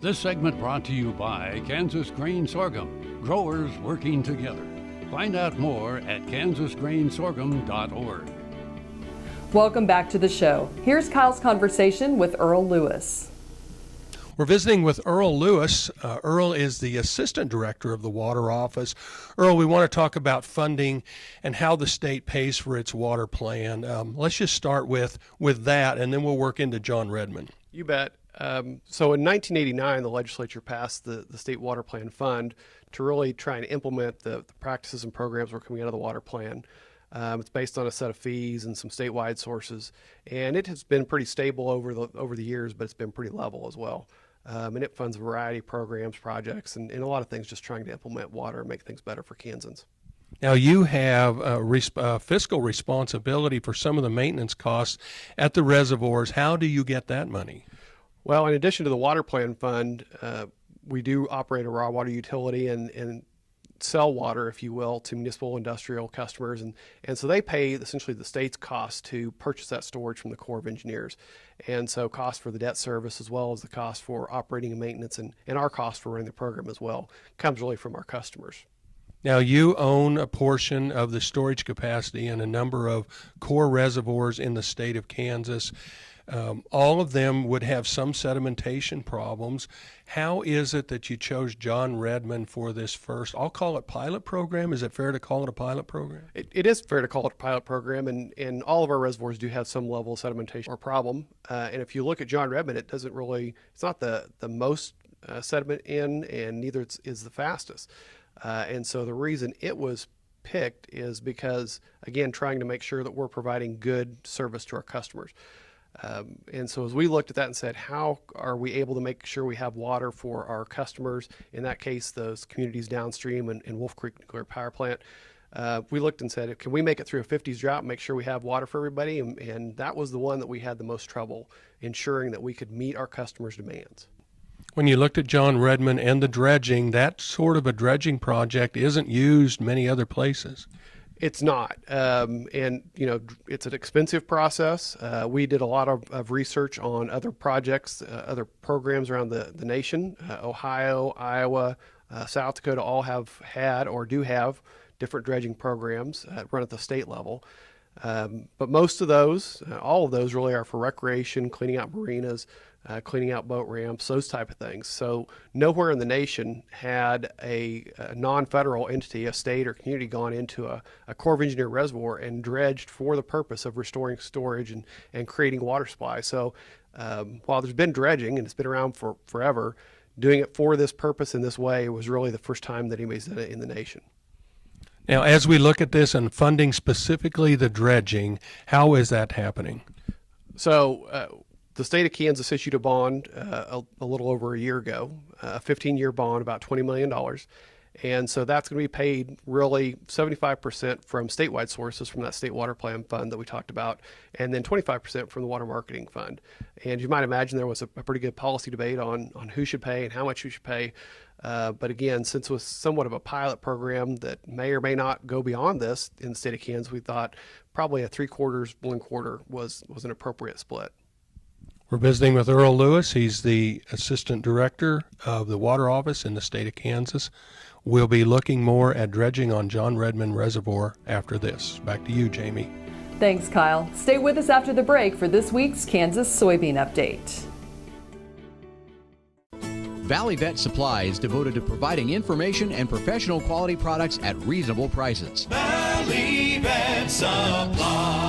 This segment brought to you by Kansas Grain Sorghum, growers working together. Find out more at kansasgrainsorghum.org. Welcome back to the show. Here's Kyle's conversation with Earl Lewis. We're visiting with Earl Lewis. Earl is the Assistant Director of the Water Office. Earl, we want to talk about funding and how the state pays for its water plan. Let's just start with that, and then we'll work into John Redmond. You bet. So in 1989, the legislature passed the State Water Plan Fund to really try and implement the practices and programs that were coming out of the water plan. It's based on a set of fees and some statewide sources, and it has been pretty stable over the years, but it's been pretty level as well. And it funds a variety of programs, projects, and a lot of things just trying to implement water and make things better for Kansans. Now, you have fiscal responsibility for some of the maintenance costs at the reservoirs. How do you get that money? Well, in addition to the Water Plan Fund, we do operate a raw water utility and sell water, if you will, to municipal industrial customers. And so they pay essentially the state's cost to purchase that storage from the Corps of Engineers. And so cost for the debt service, as well as the cost for operating and maintenance, and our cost for running the program as well, comes really from our customers. Now, you own a portion of the storage capacity in a number of Corps reservoirs in the state of Kansas. All of them would have some sedimentation problems. How is it that you chose John Redmond for this first, I'll call it pilot program? Is it fair to call it a pilot program? It is fair to call it a pilot program, and all of our reservoirs do have some level of sedimentation or problem. And if you look at John Redmond, it's not the most sediment in, and neither is the fastest. And so the reason it was picked is because, again, trying to make sure that we're providing good service to our customers. And so as we looked at that and said, how are we able to make sure we have water for our customers, in that case, those communities downstream and Wolf Creek Nuclear Power Plant, we looked and said, can we make it through a 50s drought and make sure we have water for everybody? And that was the one that we had the most trouble ensuring that we could meet our customers' demands. When you looked at John Redmond and the dredging, that sort of a dredging project isn't used many other places. It's not, and it's an expensive process. We did a lot of research on other projects, other programs around the nation. Ohio, Iowa, South Dakota all have had or do have different dredging programs run at the state level. But most of those, all of those really are for recreation, cleaning out marinas, cleaning out boat ramps, those type of things. So nowhere in the nation had a non-federal entity, a state or community, gone into a Corps of Engineers Reservoir and dredged for the purpose of restoring storage and creating water supply. So while there's been dredging and it's been around for forever, doing it for this purpose in this way was really the first time that anybody's done it in the nation. Now, as we look at this and funding specifically the dredging, how is that happening? So the state of Kansas issued a bond a little over a year ago, a 15-year bond, about $20 million. And so that's going to be paid really 75% from statewide sources from that state water plan fund that we talked about, and then 25% from the water marketing fund. And you might imagine there was a pretty good policy debate on who should pay and how much who should pay. But again, since it was somewhat of a pilot program that may or may not go beyond this in the state of Kansas, we thought probably a 3/4, 1/4 was an appropriate split. We're visiting with Earl Lewis. He's the Assistant Director of the Water Office in the state of Kansas. We'll be looking more at dredging on John Redmond Reservoir after this. Back to you, Jamie. Thanks, Kyle. Stay with us after the break for this week's Kansas Soybean Update. Valley Vet Supply is devoted to providing information and professional quality products at reasonable prices. Valley Vet Supply.